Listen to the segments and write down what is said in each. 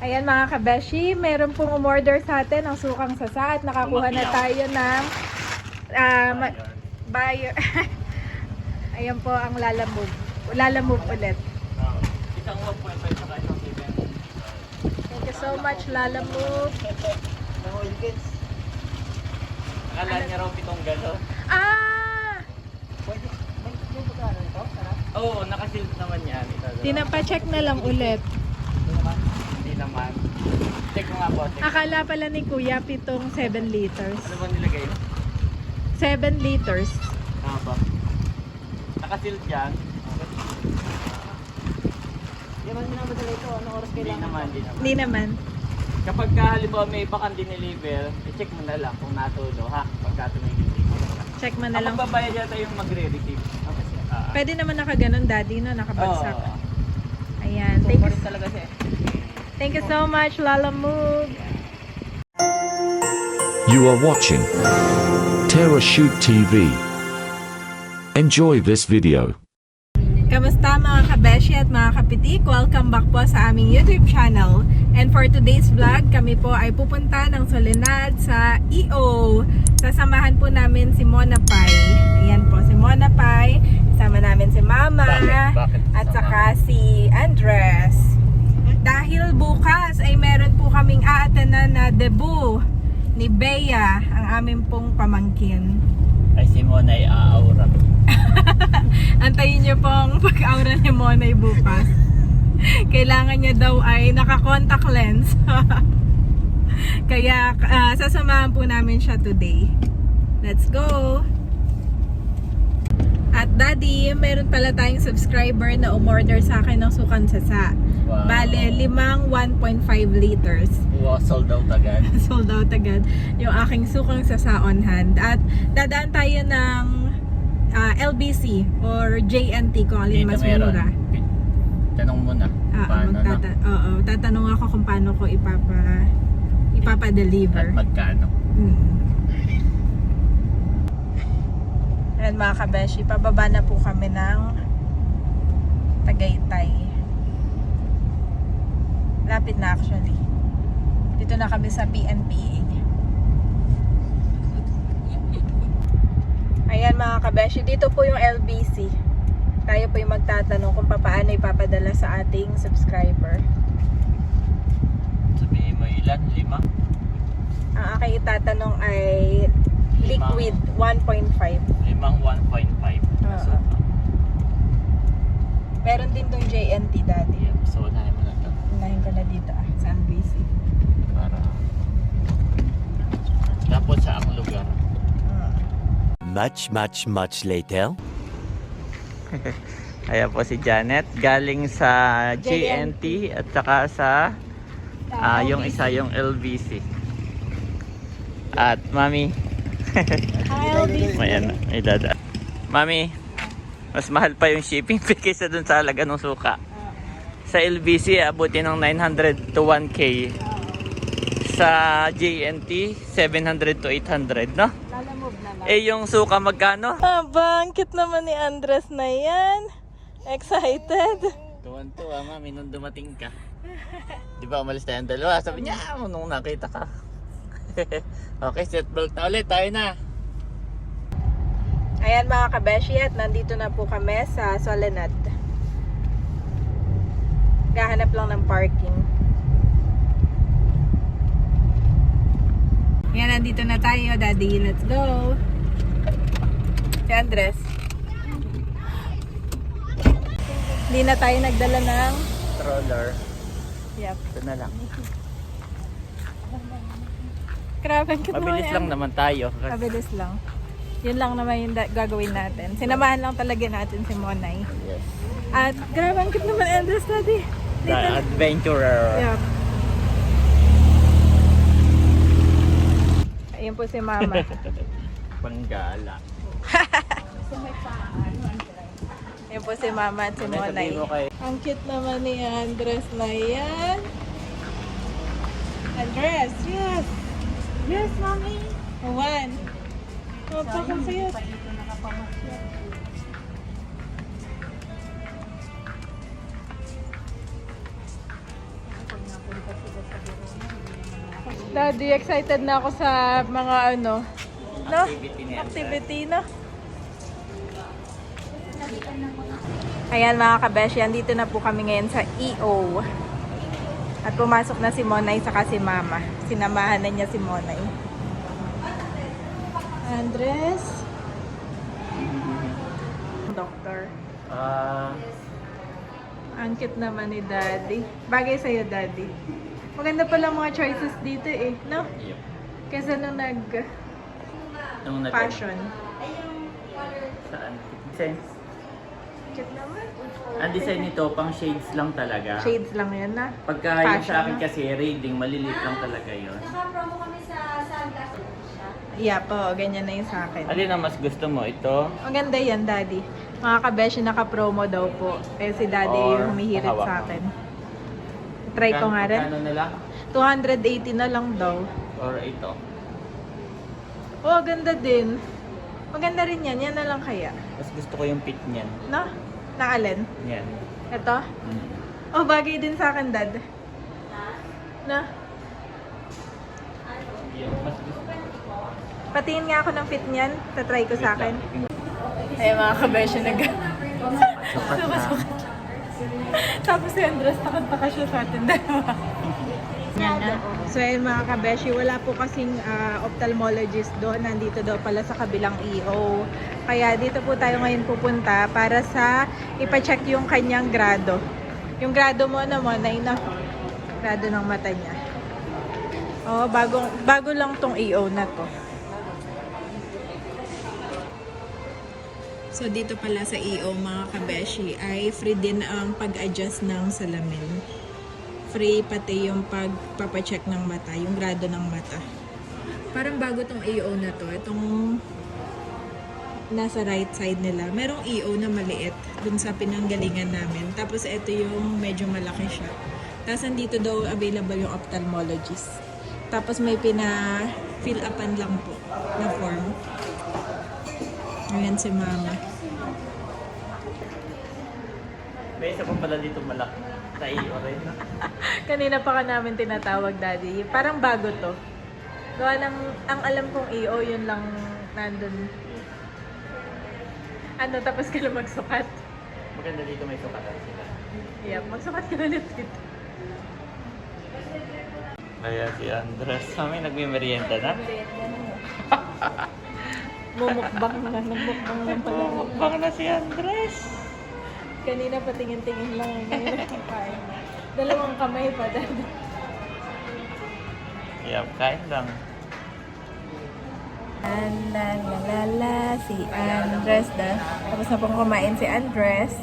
Ayan mga kabeshi, meron pong umorder sa atin ang sukang sasa at nakakuha na tayo ng buyer. Ayan po ang lalamove. Lalamove ulit. Isang 1.5 saka isang 7. Thank you so much, lalamove. Akala niya raw pitong galo. Ah! Oo, nakasil naman yan. Tinapa-check na lang ulit. Hindi naman. Check mo nga po. Check. Akala pala ni Kuya pitong 7 liters. Ano ba nilagay? 7 liters. Tama ba? Nakasil dyan. Di ba sinamadala ito? Anong oras Hindi kailangan? naman, hindi naman. Hindi naman. Kapag halimbawa may bakang dineliver, i-check mo na lang kung natulo ha. Pagka tumigil. Check mo na lang. Ang magbabayad yata yung magre-receive. Pwede naman nakaganon daddy no, nakabagsak. Oo. Ayan. So, pa rin talaga siya. Thank you so much, lalamove. You are watching Terra Shoot TV. Enjoy this video. Kamusta mga kabeshi at mga kapitik? Welcome back po sa aming YouTube channel. And for today's vlog, kami po ay pupunta ng Soledad sa EO. Sasamahan po namin si Mona Pai. Ayan po, si Mona Pai. Kasama namin si Mama. Bakit? At saka si Andres. Dahil bukas ay meron po kaming aatenan na debut ni Bea, ang aming pong pamangkin. Ay si Mona ay aaura. Antayin niyo pong pag-aura ni Monay bukas. Kailangan niya daw ay naka-contact lens. Kaya sasamahan po namin siya today. Let's go! At daddy, meron pala tayong subscriber na umorder sa akin ng sukan sasa. Wow. Bale, 5 1.5 liters. Wow, sold out agad. Sold out agad yung aking sukang sasa on hand. At dadaan tayo ng LBC or JNT kung alin mas mura. Tanong mo na. Paano na? Oo, tatanong ako kung paano ko ipapa-deliver. At magkano? Ayan mga kabeshi, pababa na po kami ng Tagaytay. Lapit na actually. Dito na kami sa PNPA. Ayan mga kabeshi, dito po yung LBC. Tayo po yung magtatanong kung paano ipapadala sa ating subscriber. Sabihin mo ilan? 5? Ang aking itatanong ay liquid 1.5. 1.5. Oo. Meron din tong JNT daddy. Yeah, so unahin mo na ito. Unahin ko na dito sa LBC. Para dapat sa ang lugar. Much later. Ayan po si Janet. Galing sa JNT at saka sa yung isa yung LBC. At Mami. Hi LBC. Ayan, may dada. Mami, mas mahal pa yung shipping fee kaysa dun sa halaga ng suka. Sa LBC, abutin ng 900 to 1K. Sa JNT, 700 to 800, no? Lalamove na lang. Eh, yung suka magkano? Bangkit naman ni Andres na yan. Excited. Tuwan-tuwa, Mami, nung dumating ka. Di ba umalis tayong dalawa? Sabi niya, nung nakita ka. Okay, seatbelt na ulit. Tayo na. Ayan mga kabeshi at nandito na po kami sa Soledad. Gahanap lang ng parking. Ayan, nandito na tayo, daddy. Let's go. Si Andres. Hindi na tayo nagdala ng Stroller. yep. Ito na lang. Grabe, ang cute Mabilis naman lang yan. naman tayo. Mabilis lang. Yun lang naman yung gagawin natin. Sinamahan lang talaga natin si Monay. Yes. At grabe, ang cute naman Andres, daddy. The adventurer. Yep. Ayun po si Mama. Panggala. Ayun po si Mama at si May Monay. sabihin mo kay Ang cute naman ni Andres na yan. Andres, yes. Yes, Mommy. One. Papakasayot. Daddy, excited na ako sa mga no? Activity, no? Ayan mga kabeshi, andito na po kami ngayon sa EO. At pumasok na si Monay saka si Mama. Sinamahan na niya si Monay. Andres. Doctor. Ang cute naman ni Daddy. Bagay sa'yo, Daddy. Maganda pala mga choices dito eh, no? Yep. Kesa nung fashion. Saan? Design. Cute naman. Ang design nito, pang shades lang talaga. Shades lang yan na. Pagka yung Fashion, sa akin no? kasi reading, maliliit lang talaga yun. Naka-promo kami sa Sunglass siya. Yeah po, ganyan na yung sa akin. Alin ang mas gusto mo? Ito? Maganda yan, Daddy. Mga kabeshi, naka-promo daw po. Kaya si Daddy Or yung humihirit hawak sa mo. akin. Try ko nga rin. Magkano nila? 280 na lang daw. Or ito? Oh, ganda din. Maganda rin yan. Yan na lang kaya. Mas gusto ko yung fit niyan. No? Na alin? Yan. Ito? Mm. Oh, bagay din sa akin, Dad. Na? Yung mas gusto. Patingin nga ako ng fit niyan. Tatry ko sa akin. Ay, mga kabeshi, Sukat na. Tapos si Andres, takot-taka siya sa atin dalawa. So ayun mga kabeshi, wala po kasing ophthalmologist doon. Nandito daw pala sa kabilang EO. Kaya dito po tayo ngayon pupunta para sa ipacheck yung kanyang grado. Yung grado mo naman, na grado ng mata niya. Oh, bago lang tong EO na to. So dito pala sa EO mga kabeshi ay free din ang pag-adjust ng salamin. Free pati yung pagpapacheck ng mata, yung grado ng mata. Parang bago tong EO na to, itong nasa right side nila. Merong EO na maliit dun sa pinanggalingan namin. Tapos ito yung medyo malaki siya. Tapos andito daw available yung ophthalmologist. Tapos may pina-fill upan lang po na form. Ayan si Mama. May isa pa pala dito malaki. Sa iyo rin. Kanina pa ka namin tinatawag, Daddy. Parang bago to. Gawa ng, ang alam kong EO, yun lang nandun. Ano, tapos ka lang magsukat. Maganda dito may sukatan sila. Yeah, magsukat ka ulit dito. Kaya si Andres, kami nagmimerienda na. Mumukbang na, nagmukbang lang pala. Mukbang na si Andres. Kanina patingin-tingin lang. Ngayon nakakain. Dalawang kamay pa, Daddy. Yep, kain lang. La, si Andres na. Tapos na pong kumain si Andres.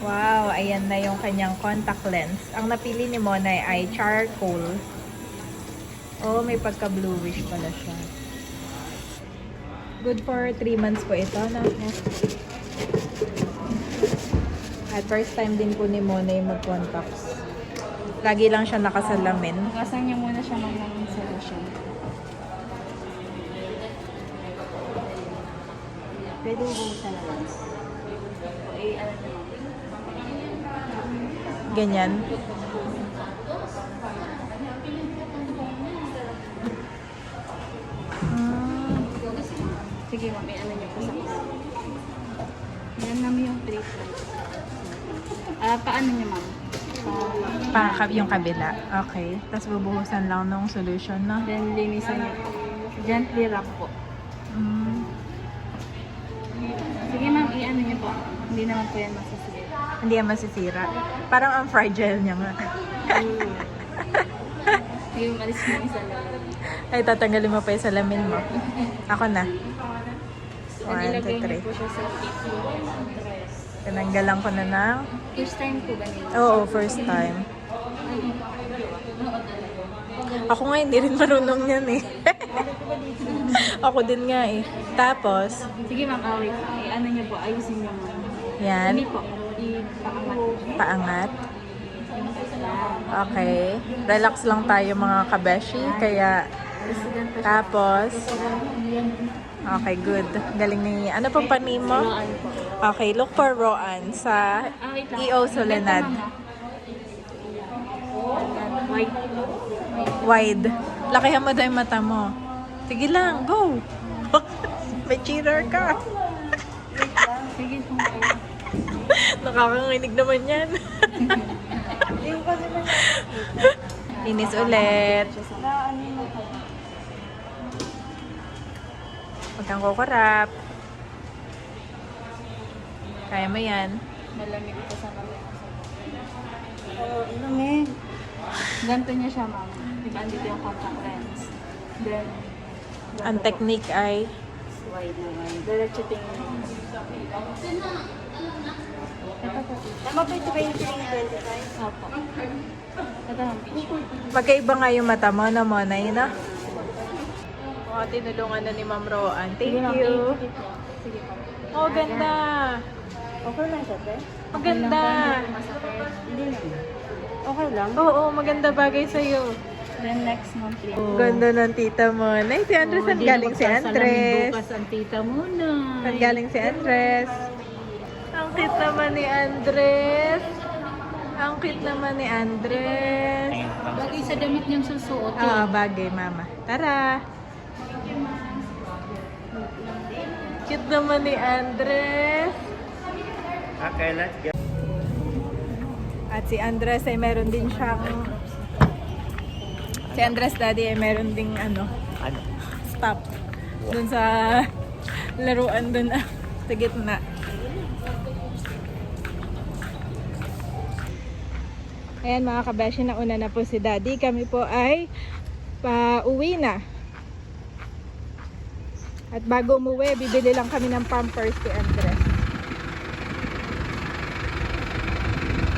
Wow, ayan na yung kanyang contact lens. Ang napili ni Monay ay charcoal. Oh, may pagka-bluish pala siya. Good for 3 months po ito, no? At first time din po ni Monay mag-contacts. Lagi lang siya nakasalamin. Hugasan niyo muna siya ng solution. Pwede hugasan na lang. Ano naman. Ganyan. Sige, mami, ano niyo po sa isa. Yan namin yung treatment. Paano niyo, ma'am? Yung kabila. Okay. Tapos bubuhusan lang ng solution, no? Then, linisan niyo po. Gently rub po. Mm. Sige, ma'am, i-ano niyo po. Hindi naman po yan masasige. Hindi yan masisira. Parang ang fragile niya nga. Sige, umalis mo yung isa lang. Ay, tatanggalin mo pa yung salamin mo. Ako na. Then, 1, ilagay 2, 3. niyo po siya sa dress. Tinanggalan ko na ng... First time po ba nila? Oo, first time. Ako nga, hindi rin marunong yan eh. Ako din nga eh. Tapos, Sige, ma'am, wait. I-ano niyo po, ayusin niyo ma'am. yan. Hindi po, ipakangat. Paangat. Okay. Relax lang tayo mga kabeshi. Kaya, tapos, okay, good. Galing ni... Ano pong panin mo? Ano po? Okay, look for Roan sa wait lang. EO Soledad. White. Wide. Lakihan mo daw yung mata mo. Sige lang, go! May cheater ka. Sige, Nakakanginig naman yan. Inis ulit. Huwag kang kukurap. Kaya mo yan. malamig ito sa mami. Lamig. Ganito niya siya, mama. Diba, andito yung contact lens. Then, Ang technique ay wide na wide. Diretso tingin. Ito po. Tama po ito ba yung 325? Opo. Ito ang picture. magkaiba nga yung mata mo na Monay, no? Oh, tinulungan na ni Ma'am Roan. Thank you. Sige po. Oh, ganda. Okay lang siya, te? Maganda. Masakit. Hindi naman. Okay lang. Oo, maganda bagay sa'yo. Then next month, please. Ganda ng tita mo. Nay, si Andres, saan galing si Andres? Bukas ang tita muna. Saan galing si Andres? Ang cute naman ni Andres. Ang cute naman ni Andres. Bagay sa damit niyang susuot. Ah, bagay, mama. Tara. Cute naman ni Andres. Okay, let's go. At si Andres ay meron din siyang... Si Andres daddy ay meron ding ano, Ano? stop. Dun sa laruan dun sa gitna. Ayan mga kabeshi, nauna na po si daddy. Kami po ay pauwi na. At bago umuwi, bibili lang kami ng pampers kay Andres.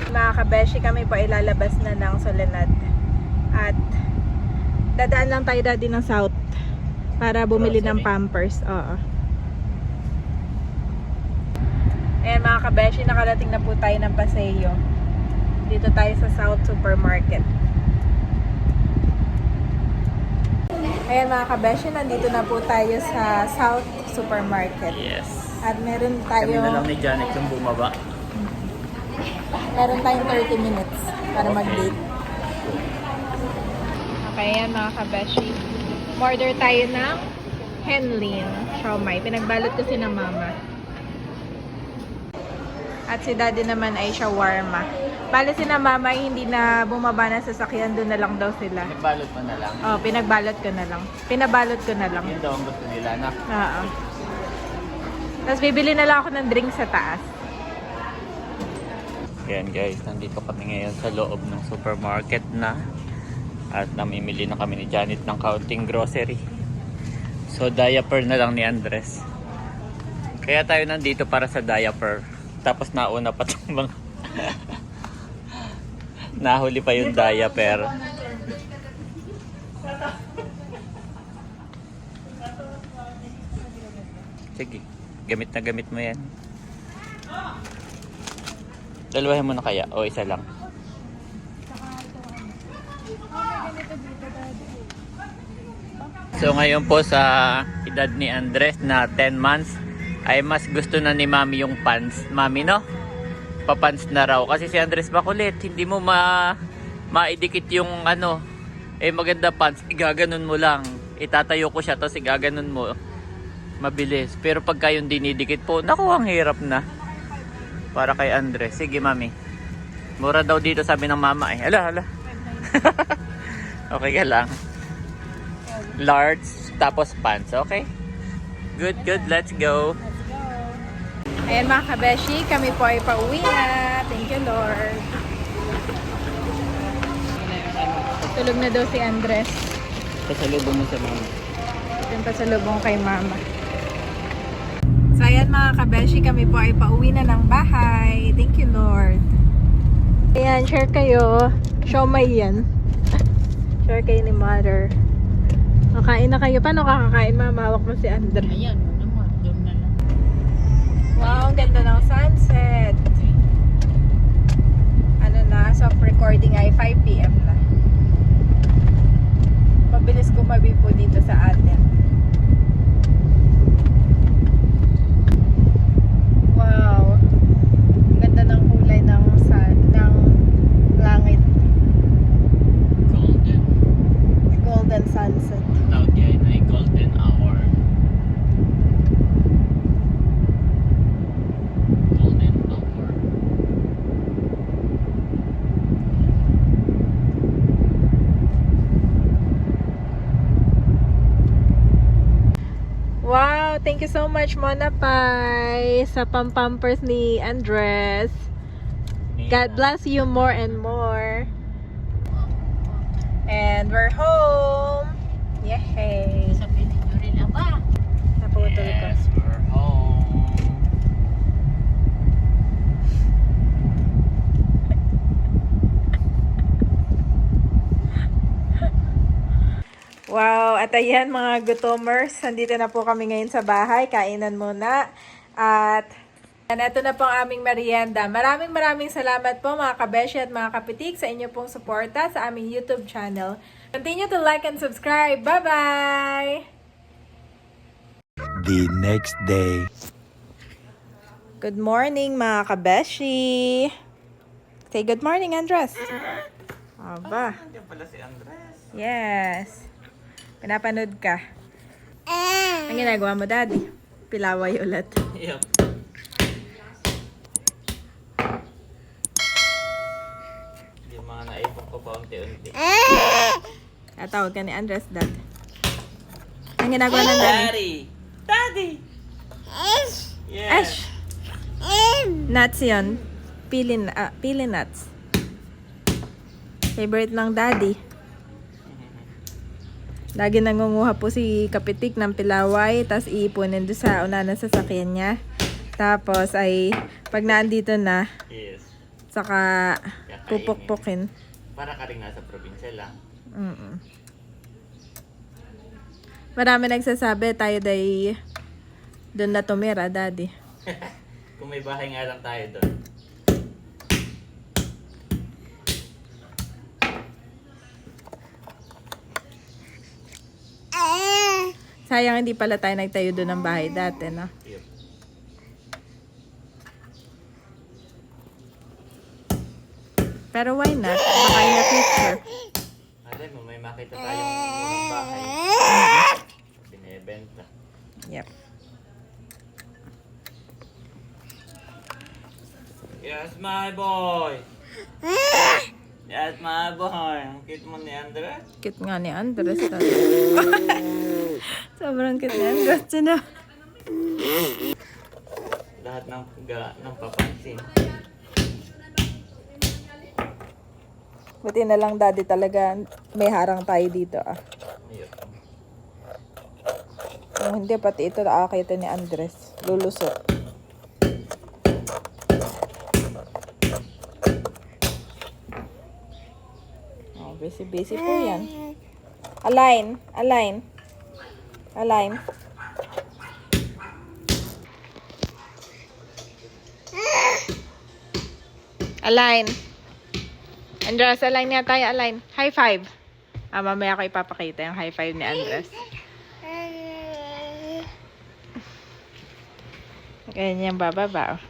Mga kabeshi, kami po ay lalabas na ng Soledad. At dadaan lang tayo daddy ng South para bumili ng pampers. Oo. Ayan mga kabeshi, nakarating na po tayo ng Paseo. Dito tayo sa South Supermarket. Ayan mga kabeshi, nandito na po tayo sa South Supermarket. Yes. At meron Kami na lang tayo, ni Janet yung bumaba. meron tayong 30 minutes para mag-date. Okay, ayan mga kabeshi. Order tayo ng Henlin siomai. Pinagbalot kasi ng mama. At si daddy naman ay shawarma. Bale si na mama ay hindi na bumaba na sa sasakyan, doon na lang daw sila. Nagbalot mo na lang. Oh, pinagbalot ko na lang. Pinabalot ko na lang. Yun daw ang gusto nila na. Oo. Tapos bibili na lang ako ng drink sa taas. Yan guys, nandito kami ngayon sa loob ng supermarket na. At namimili na kami ni Janet ng kaunting grocery. So diaper na lang ni Andres. Kaya tayo nandito para sa diaper. Tapos nauna pa itong mga... Nahuli pa yung diaper. Sige, gamit na gamit mo yan. Dalawahin mo na kaya o isa lang? So ngayon po sa edad ni Andres na 10 months ay mas gusto na ni Mami yung pants. Mami, no? Papants na raw. Kasi si Andres makulit. Hindi mo maidikit yung ano. Maganda pants. Igaganon mo lang. Itatayo ko siya tapos igaganon mo. Mabilis. Pero pagka yung dinidikit po, naku, ang hirap na. Para kay Andres. Sige, Mami. Mura daw dito sabi ng mama eh. Hala. Okay ka lang. Large, tapos pants. Okay? Good. Let's go. Ayan mga kabeshi, kami po ay pauwi na. Thank you Lord. Tulog na daw si Andres. Pasalubong mo sa mama. Ito yung pasalubong kay mama. So ayan mga kabeshi, kami po ay pauwi na ng bahay. Thank you Lord. Ayan, share kayo. Siomai yan. Share kayo ni mother. Kakain na kayo. Paano kakakain? Mamawak mo si Andres. Ayan, naman. Doon na lang. Wow, ang ganda ng sunset. Ano na, soft recording ay 5 PM na. Mabilis gumabi po dito sa atin. Wow. Thank you so much, Mona Pai, sa pampampers ni Andres. God bless you more and more. And we're home. Yay! Sabihin nyo rin ba? Naputol ko. Yes, we're home. Wow, at ayan mga gutomers, nandito na po kami ngayon sa bahay, kainan muna. At ito na po ang aming merienda. Maraming salamat po mga kabeshi at mga kapitik sa inyo pong suporta sa aming YouTube channel. Continue to like and subscribe. Bye-bye! The next day. Good morning mga kabeshi! Say good morning, Andres. Aba. Nandiyan pala si Andres. Yes. Pinapanood ka. Ang ginagawa mo, Daddy? Pilaway ulit. Yup. Yung mga naipon ko pa unti-unti. Tatawag ka ni Andres, Dad. Ang ginagawa ng Daddy? Daddy! Daddy! Ash! Nuts yun. Pili nuts. Favorite ng Daddy. Lagi nangunguha po si Kapitik ng pilaway, tapos iipunin doon sa una ng sasakyan niya. Tapos ay, pag naandito na, Yes. saka Kakainin. pupukpukin. Para ka rin nasa probinsya lang. Marami nagsasabi tayo day doon na tumira, Daddy. Kung may bahay nga lang tayo doon. Sayang hindi pala tayo nagtayo doon ng bahay dati, no? Yup. Pero why not? Baka in the future. Alam mo, may makita tayong murang bahay. Binebenta. Yep. Yes, my boy! Yes, my boy! Ang cute mo ni Andres. Cute nga ni Andres. Daddy. Sobrang cute ni Andres. Sino? Lahat ng papansin. Buti na lang, Daddy, talaga may harang tayo dito, ah. Yup. Kung hindi, pati ito nakakita ni Andres. Lulusot. Oh, busy po yan. Align. Align. Andres, align nga tayo, align. High five. Mamaya ko ipapakita yung high five ni Andres. Ganyan bababa.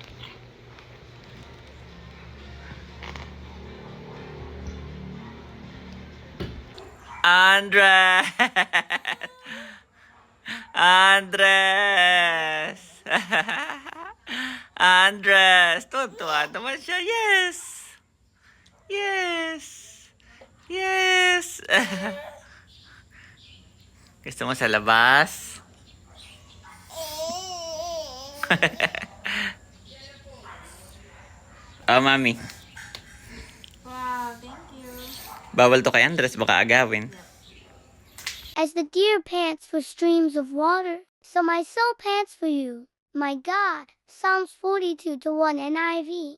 Andres! Andres! Andres! Tuwa naman siya. Yes! Yes! Yes! Gusto mo sa labas? Oh, mami. Wow, thank you. Bawal to kay Andres, baka agawin. As the deer pants for streams of water, so my soul pants for you. My God. Psalms 42:1 NIV.